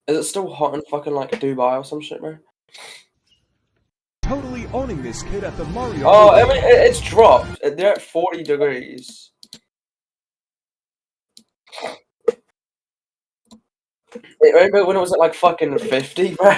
Is it still hot in fucking like Dubai or some shit, bro? Totally owning this kid at the Mario. Oh, I mean, it's dropped. They're at 40 degrees. Remember when it was at like fucking 50, bro?